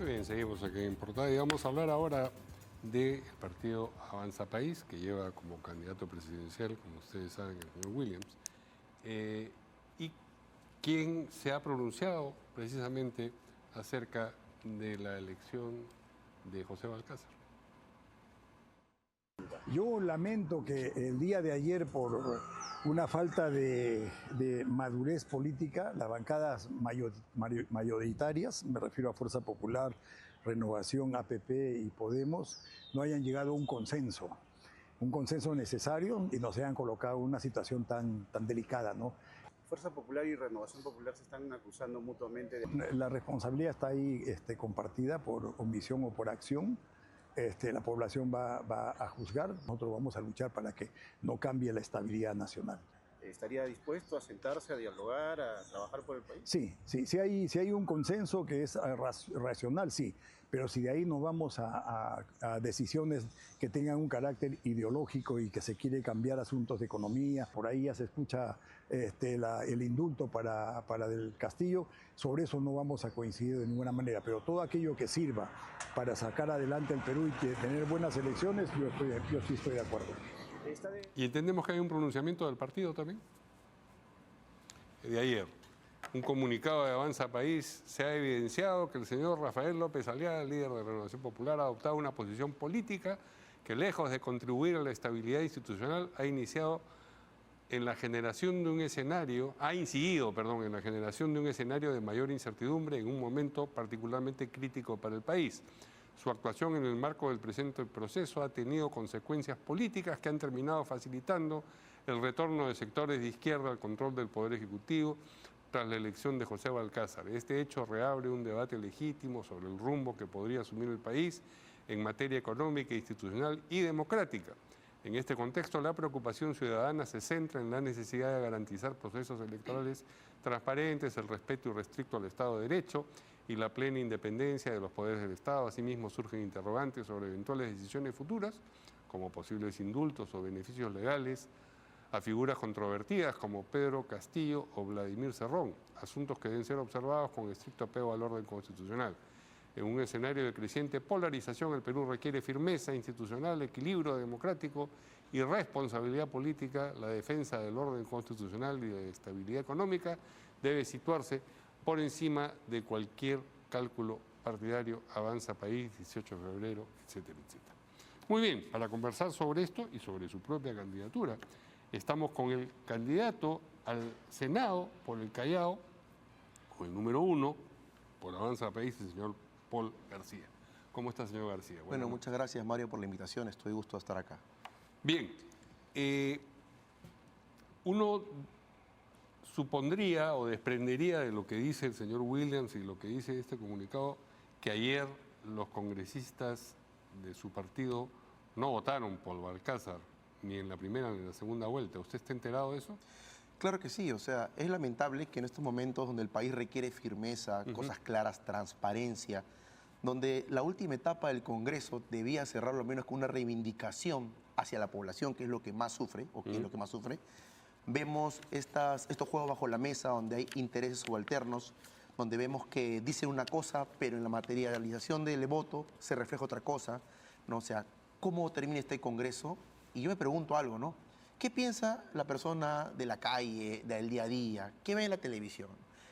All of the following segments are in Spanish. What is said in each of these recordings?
Muy bien, seguimos aquí en Portada y vamos a hablar ahora del partido Avanza País, que lleva como candidato presidencial, como ustedes saben, el señor Williams, y quien se ha pronunciado precisamente acerca de la elección de José Balcázar. Yo lamento que el día de ayer, por una falta de madurez política, las bancadas mayoritarias, me refiero a Fuerza Popular, Renovación, APP y Podemos, no hayan llegado a un consenso necesario y nos hayan colocado en una situación tan delicada, ¿no? Fuerza Popular y Renovación Popular se están acusando mutuamente de... La responsabilidad está ahí compartida por omisión o por acción. La población va a juzgar, nosotros vamos a luchar para que no cambie la estabilidad nacional. ¿Estaría dispuesto a sentarse, a dialogar, a trabajar por el país? Sí, si hay un consenso que es racional, sí, pero si de ahí nos vamos a decisiones que tengan un carácter ideológico y que se quiere cambiar asuntos de economía, por ahí ya se escucha el indulto para Del Castillo, sobre eso no vamos a coincidir de ninguna manera, pero todo aquello que sirva para sacar adelante el Perú y que tener buenas elecciones, yo sí estoy de acuerdo. Y entendemos que hay un pronunciamiento del partido también. De ayer, un comunicado de Avanza País, se ha evidenciado que el señor Rafael López Aliaga, líder de Renovación Popular, ha adoptado una posición política que, lejos de contribuir a la estabilidad institucional, ha incidido en la generación de un escenario de mayor incertidumbre en un momento particularmente crítico para el país. Su actuación en el marco del presente proceso ha tenido consecuencias políticas que han terminado facilitando el retorno de sectores de izquierda al control del Poder Ejecutivo tras la elección de José Balcázar. Este hecho reabre un debate legítimo sobre el rumbo que podría asumir el país en materia económica, institucional y democrática. En este contexto, la preocupación ciudadana se centra en la necesidad de garantizar procesos electorales transparentes, el respeto irrestricto al Estado de Derecho y la plena independencia de los poderes del Estado. Asimismo, surgen interrogantes sobre eventuales decisiones futuras, como posibles indultos o beneficios legales a figuras controvertidas como Pedro Castillo o Vladimir Cerrón, asuntos que deben ser observados con estricto apego al orden constitucional. En un escenario de creciente polarización, el Perú requiere firmeza institucional, equilibrio democrático y responsabilidad política. La defensa del orden constitucional y de estabilidad económica debe situarse por encima de cualquier cálculo partidario. Avanza País, 18 de febrero, etcétera, etcétera. Muy bien, para conversar sobre esto y sobre su propia candidatura, estamos con el candidato al Senado por el Callao, con el número 1, por Avanza País, el señor Paul García. ¿Cómo está, señor García? Bueno, muchas gracias, Mario, por la invitación. Estoy gusto de estar acá. Bien. Uno supondría o desprendería de lo que dice el señor Williams y lo que dice este comunicado, que ayer los congresistas de su partido no votaron por Balcázar, ni en la primera ni en la segunda vuelta. ¿Usted está enterado de eso? Claro que sí, o sea, es lamentable que en estos momentos donde el país requiere firmeza, cosas claras, transparencia, donde la última etapa del Congreso debía cerrar al menos con una reivindicación hacia la población, que es lo que más sufre, o que es lo que más sufre, vemos estos juegos bajo la mesa donde hay intereses subalternos, donde vemos que dicen una cosa, pero en la materialización del voto se refleja otra cosa, ¿no? O sea, ¿cómo termina este Congreso? Y yo me pregunto algo, ¿no? ¿Qué piensa la persona de la calle, del día a día? ¿Qué ve en la televisión?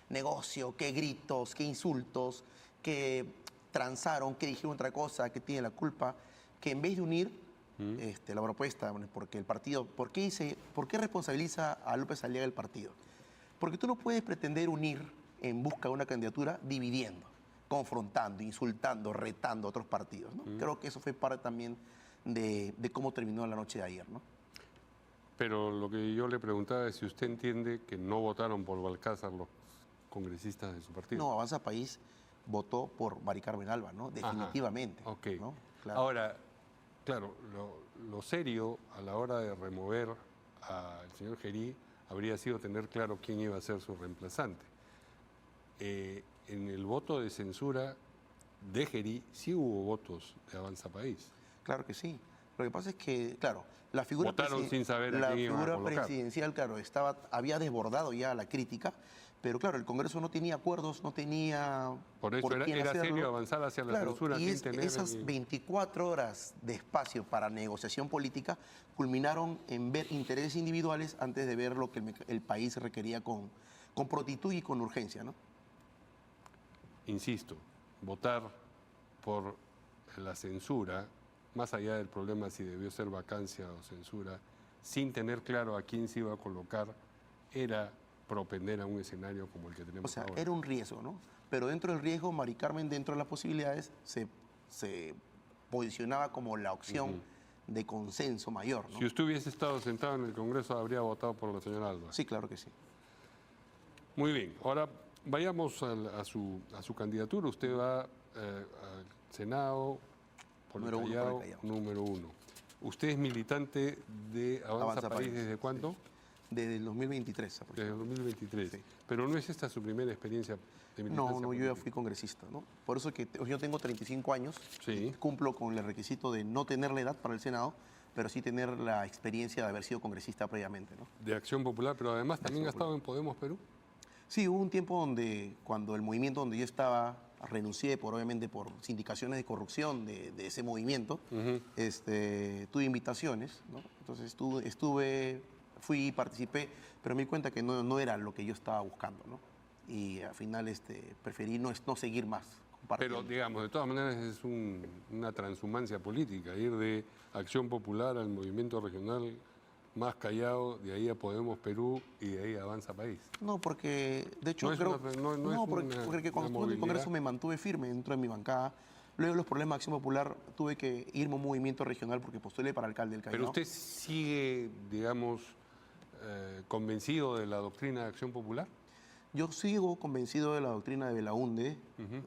Negocio, qué gritos, qué insultos, qué transaron, qué dijeron otra cosa, qué tiene la culpa, que en vez de unir la propuesta, porque el partido, ¿por qué responsabiliza a López Aliaga el partido? Porque tú no puedes pretender unir en busca de una candidatura dividiendo, confrontando, insultando, retando a otros partidos, ¿no? Creo que eso fue parte también de cómo terminó la noche de ayer, ¿no? Pero lo que yo le preguntaba es si usted entiende que no votaron por Balcázar los congresistas de su partido. No, Avanza País votó por Mari Carmen Alba, ¿no? Definitivamente. Ok. ¿no? Claro. Ahora, claro, lo serio a la hora de remover al señor Gerí habría sido tener claro quién iba a ser su reemplazante. En el voto de censura de Gerí sí hubo votos de Avanza País. Claro que sí. Lo que pasa es que, claro, la figura, Votaron sin saber a quién iban a colocar. presidencial, claro, había desbordado ya la crítica, pero claro, el Congreso no tenía acuerdos, no tenía Por eso quién era hacerlo. serio avanzar hacia la Claro, censura y sin tener... esas 24 horas de espacio para negociación política culminaron en ver intereses individuales antes de ver lo que el país requería con prontitud y con urgencia, ¿no? Insisto, votar por la censura, más allá del problema si debió ser vacancia o censura, sin tener claro a quién se iba a colocar, era propender a un escenario como el que O tenemos sea, ahora. era un riesgo, ¿no? Pero dentro del riesgo, Mari Carmen, dentro de las posibilidades, se posicionaba como la opción de consenso mayor, ¿no? Si usted hubiese estado sentado en el Congreso, habría votado por la señora Alba. Sí, claro que sí. Muy bien, ahora vayamos a su candidatura. Usted va al Senado por el Número uno por el Callao, Callao. número 1. ¿Usted es militante de Avanza País desde cuándo? Desde el 2023 Desde aproximadamente. el 2023. Sí. Pero no es esta su primera experiencia de militancia No, yo ya política. fui congresista, ¿no? Por eso que yo tengo 35 años, Sí. cumplo con el requisito de no tener la edad para el Senado, pero sí tener la experiencia de haber sido congresista previamente, ¿no? De Acción Popular, pero además también ha estado en Podemos Perú. Sí, hubo un tiempo cuando el movimiento donde yo estaba, renuncié obviamente por sindicaciones de corrupción de ese movimiento, tuve invitaciones, ¿no? Entonces fui y participé, pero me di cuenta que no era lo que yo estaba buscando, ¿no? Y al final preferí no seguir más compartiendo. Pero, digamos, de todas maneras es una transhumancia política, ir de Acción Popular al movimiento regional más Callao, de ahí a Podemos Perú y de ahí a Avanza País. No, porque de hecho No es creo... una- no- no es porque una cuando estuve en el movilidad. Congreso me mantuve firme dentro de mi bancada. Luego de los problemas de Acción Popular tuve que irme a un movimiento regional porque postulé para alcalde del Callao. Pero usted sigue, digamos, convencido de la doctrina de Acción Popular. Yo sigo convencido de la doctrina de Belaúnde,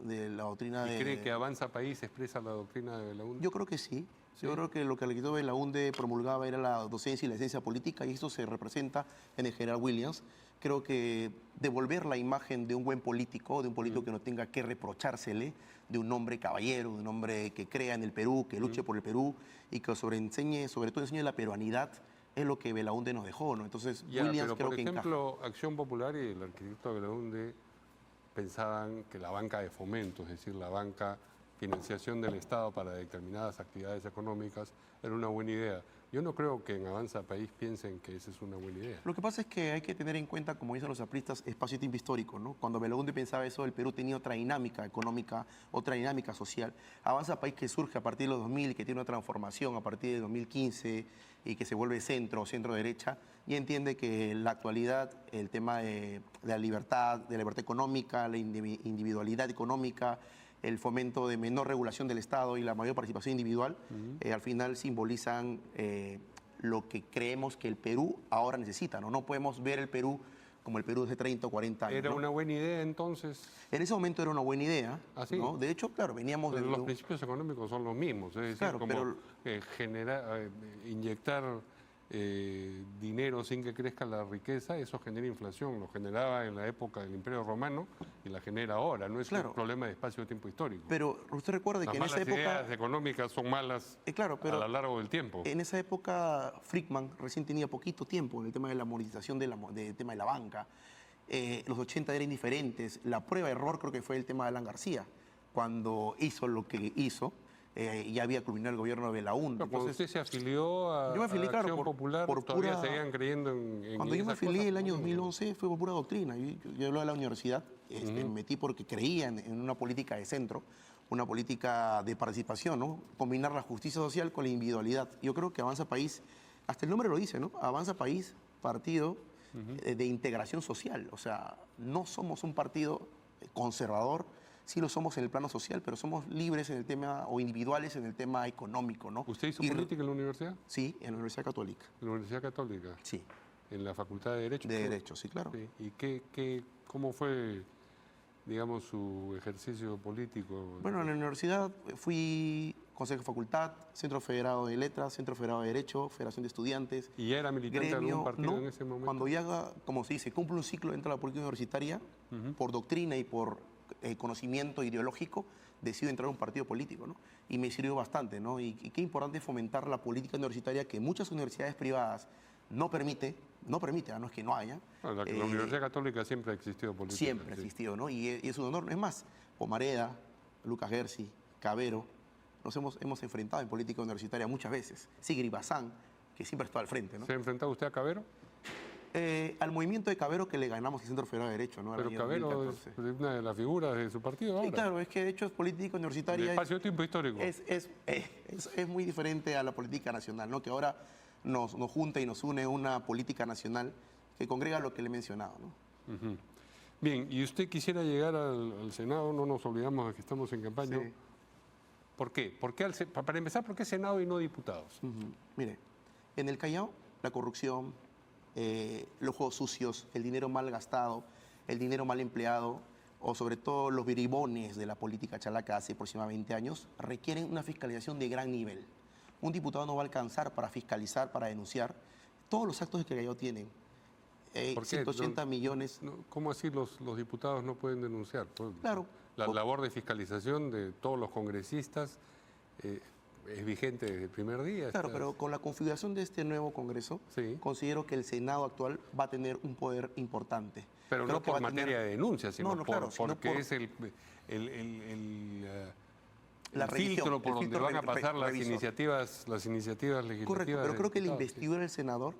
de la doctrina ¿Y de... cree que Avanza País expresa la doctrina de Belaúnde? Yo creo que sí. Yo creo que lo que el arquitecto Belaúnde promulgaba era la docencia y la ciencia política, y esto se representa en el general Williams. Creo que devolver la imagen de un buen político, de un político que no tenga que reprochársele, de un hombre caballero, de un hombre que crea en el Perú, que luche por el Perú y que sobre todo enseñe la peruanidad, es lo que Belaúnde nos dejó, ¿no? Entonces, Ya, Williams pero creo por que encaja. ejemplo, Acción Popular y el arquitecto Belaúnde pensaban que la banca de fomento, es decir, la banca financiación del Estado para determinadas actividades económicas, era una buena idea. Yo no creo que en Avanza País piensen que esa es una buena idea. Lo que pasa es que hay que tener en cuenta, como dicen los apristas, espacio-tiempo histórico, ¿no? Cuando Belaúnde pensaba eso, el Perú tenía otra dinámica económica, otra dinámica social. Avanza País, que surge a partir de los 2000 y que tiene una transformación a partir de 2015 y que se vuelve centro-derecha, y entiende que en la actualidad el tema de la libertad económica, la individualidad económica, el fomento de menor regulación del Estado y la mayor participación individual, al final simbolizan lo que creemos que el Perú ahora necesita, ¿no? No podemos ver el Perú como el Perú de hace 30 o 40 años. ¿Era ¿no? una buena idea entonces? En ese momento era una buena idea, ¿Ah, sí? ¿no? De hecho, claro, veníamos Pero de... los principios económicos son los mismos, es decir, Claro, como inyectar dinero sin que crezca la riqueza, eso genera inflación, lo generaba en la época del Imperio Romano y la genera ahora, no es Claro. un problema de espacio-tiempo histórico. Pero usted recuerde Las que en esa malas época... ideas económicas son malas claro, pero a lo largo del tiempo. en esa época Friedman recién tenía poquito tiempo en el tema de la monetización del tema de la banca. Los 80 eran diferentes. La prueba de error creo que fue el tema de Alan García, cuando hizo lo que hizo. Ya había culminado el gobierno de Belaúnde. Pero cuando usted se afilió a, yo me afilié, a claro, Acción Popular, por todavía pura- seguían creyendo en Cuando yo me esas afilié cosas, el año ¿no? 2011 fue por pura doctrina. Yo hablaba de la universidad, me metí porque creía en una política de centro, una política de participación, ¿no? Combinar la justicia social con la individualidad. Yo creo que Avanza País, hasta el nombre lo dice, ¿no? Avanza País, partido de integración social. O sea, no somos un partido conservador, sí lo somos en el plano social, pero somos libres en el tema, o individuales en el tema económico, ¿no? ¿Usted hizo Y- política en la universidad? Sí, en la Universidad Católica. En la Universidad Católica, Sí, en la Facultad de Derecho. de Derecho, sí, claro. Sí. ¿Y cómo fue, digamos, su ejercicio político? Bueno, en la universidad fui consejo de facultad, Centro Federado de Letras, Centro Federado de Derecho, Federación de Estudiantes, ¿Y ya era militante de gremio, algún partido no. en ese momento? Cuando ya, como se dice, cumple un ciclo dentro de la política universitaria, por doctrina y por conocimiento ideológico, decido entrar a un partido político, ¿no? Y me sirvió bastante, ¿no? Y qué importante es fomentar la política universitaria que muchas universidades privadas no permite, no es que no haya. Bueno, la Universidad Católica siempre ha existido política. Siempre ha existido, ¿no? Y es un honor. Es más, Pomareda, Lucas Gersi, Cabero, nos hemos enfrentado en política universitaria muchas veces. Sigrid Bazán, que siempre está al frente, ¿no? ¿Se ha enfrentado usted a Cabero? Al movimiento de Cabero que le ganamos el Centro Federal de Derecho, ¿no? Pero Cabero es una de las figuras de su partido ahora. Sí, claro, es que de hecho es política universitaria. El espacio-tiempo histórico. Es muy diferente a la política nacional, ¿no? Que ahora nos junta y nos une una política nacional que congrega lo que le he mencionado, ¿no? Uh-huh. Bien, y usted quisiera llegar al Senado, no nos olvidamos de que estamos en campaña. Sí. ¿Por qué? Para empezar, ¿por qué Senado y no diputados? Mire, en el Callao, la corrupción, los juegos sucios, el dinero mal gastado, el dinero mal empleado, o sobre todo los bribones de la política chalaca hace aproximadamente 20 años, requieren una fiscalización de gran nivel. Un diputado no va a alcanzar para fiscalizar, para denunciar todos los actos que el Callao tienen. 180 millones. ¿Cómo así los diputados no pueden denunciar? Claro. La labor de fiscalización de todos los congresistas es vigente desde el primer día. Claro, pero con la configuración de este nuevo Congreso, sí, considero que el Senado actual va a tener un poder importante. Pero creo no por materia de denuncia, sino porque es el filtro por donde van a pasar las iniciativas legislativas. Correcto, pero creo que la investidura del senador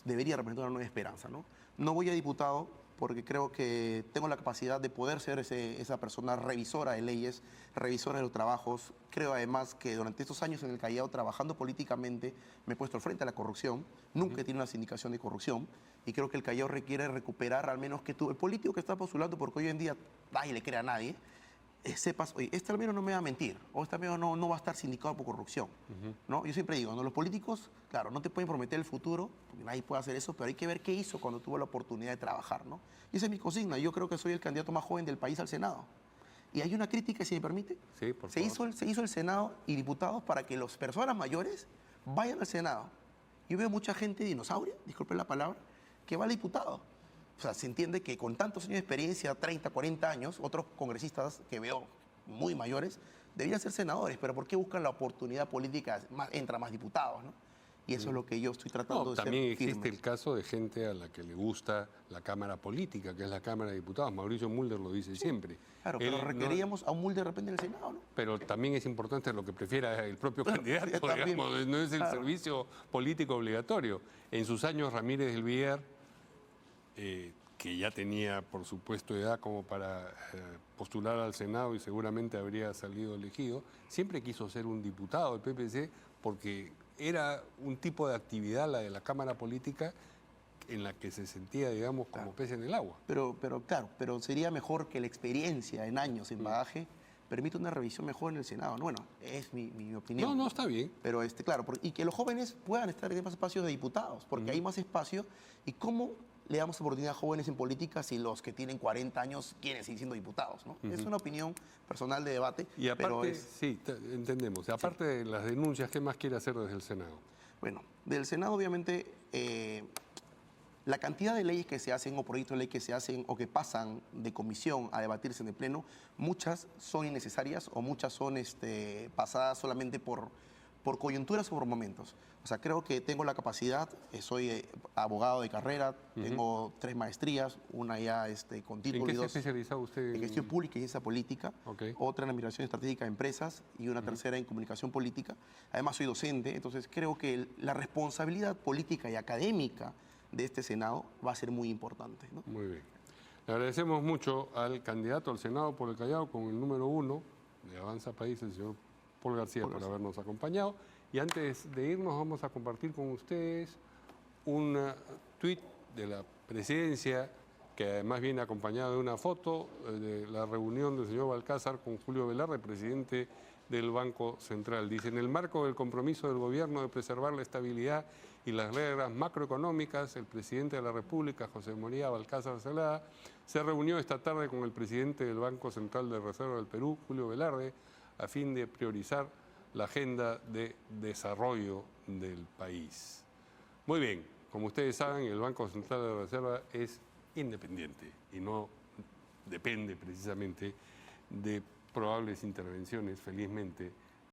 debería representar una nueva esperanza, ¿no? No voy a diputado porque creo que tengo la capacidad de poder ser esa persona revisora de leyes, revisora de los trabajos. Creo además que durante estos años en el Callao, trabajando políticamente, me he puesto al frente a la corrupción. Nunca he tenido una sindicación de corrupción. Y creo que el Callao requiere recuperar al menos que el político que está postulando, porque hoy en día nadie le cree a nadie, sepas, oye, este al menos no me va a mentir, o este al menos no va a estar sindicado por corrupción, ¿no? Yo siempre digo, ¿no? Los políticos, claro, no te pueden prometer el futuro, porque nadie puede hacer eso, pero hay que ver qué hizo cuando tuvo la oportunidad de trabajar, ¿no? Y esa es mi consigna. Yo creo que soy el candidato más joven del país al Senado. Y hay una crítica, si me permite. Sí, por favor. Se hizo el Senado y diputados para que las personas mayores vayan al Senado. Yo veo mucha gente dinosauria, disculpen la palabra, que va al diputado. O sea, se entiende que con tantos años de experiencia, 30, 40 años, otros congresistas que veo muy mayores, deberían ser senadores, pero ¿por qué buscan la oportunidad política? Entra más diputados, ¿no? Y eso es lo que yo estoy tratando de hacer. También existe el caso de gente a la que le gusta la Cámara Política, que es la Cámara de Diputados. Mauricio Mulder lo dice siempre. Claro, pero requeríamos a un Mulder de repente en el Senado, ¿no? Pero también es importante lo que prefiera el propio candidato, digamos, no es el servicio político obligatorio. En sus años, Ramírez del Villar, que ya tenía, por supuesto, edad como para postular al Senado y seguramente habría salido elegido, siempre quiso ser un diputado del PPC porque era un tipo de actividad, la de la Cámara Política, en la que se sentía, digamos, como pez en el agua. Pero sería mejor que la experiencia en años, en bagaje, permita una revisión mejor en el Senado. Bueno, es mi opinión. No, está bien. Pero claro, y que los jóvenes puedan estar en más espacios de diputados, porque hay más espacio. ¿Y cómo le damos oportunidad a jóvenes en política si los que tienen 40 años quieren seguir siendo diputados, ¿no? Es una opinión personal de debate. Y aparte, pero sí, entendemos. Aparte de las denuncias, ¿qué más quiere hacer desde el Senado? Bueno, del Senado obviamente la cantidad de leyes que se hacen o proyectos de ley que se hacen o que pasan de comisión a debatirse en el Pleno, muchas son innecesarias o muchas son pasadas solamente por coyunturas o por momentos. O sea, creo que tengo la capacidad, soy abogado de carrera, tengo 3 maestrías, una ya con título. ¿En qué y se ha 2 especializado usted? en gestión pública y ciencia política, otra en administración estratégica de empresas y una tercera en comunicación política. Además soy docente, entonces creo que la responsabilidad política y académica de este Senado va a ser muy importante, ¿no? Muy bien. Le agradecemos mucho al candidato al Senado por el Callao con el número 1 de Avanza País, el señor Paul García, por habernos acompañado. Y antes de irnos vamos a compartir con ustedes un tuit de la presidencia que además viene acompañado de una foto de la reunión del señor Balcázar con Julio Velarde, presidente del Banco Central. Dice, en el marco del compromiso del gobierno de preservar la estabilidad y las reglas macroeconómicas, el presidente de la República, José María Balcázar Zelada, se reunió esta tarde con el presidente del Banco Central de Reserva del Perú, Julio Velarde, a fin de priorizar la agenda de desarrollo del país. Muy bien, como ustedes saben, el Banco Central de Reserva es independiente y no depende precisamente de probables intervenciones, felizmente,